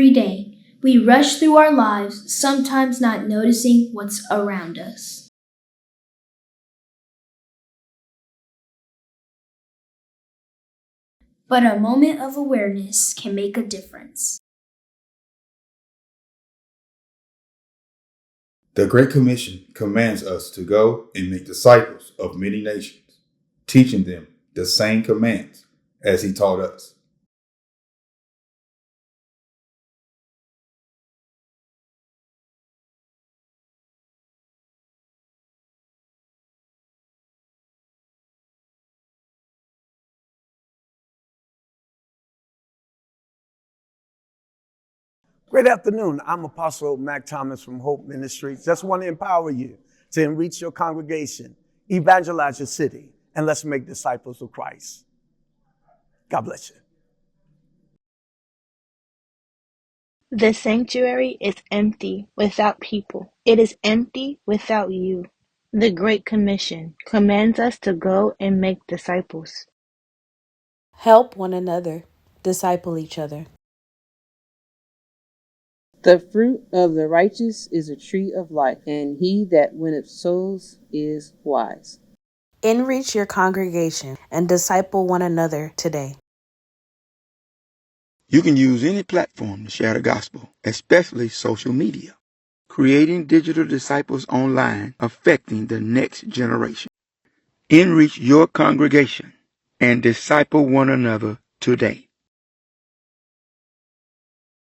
every day. We rush through our lives, sometimes not noticing what's around us. But a moment of awareness can make a difference. The Great Commission commands us to go and make disciples of many nations, teaching them the same commands as he taught us. Great afternoon. I'm Apostle Mac Thomas from Hope Ministries. Just want to empower you to reach your congregation, evangelize your city, and let's make disciples of Christ. God bless you. The sanctuary is empty without people. It is empty without you. The Great Commission commands us to go and make disciples. Help one another, disciple each other. The fruit of the righteous is a tree of life, and he that winneth souls is wise. Enrich your congregation and disciple one another today. You can use any platform to share the gospel, especially social media. Creating digital disciples online, affecting the next generation. Enrich your congregation and disciple one another today.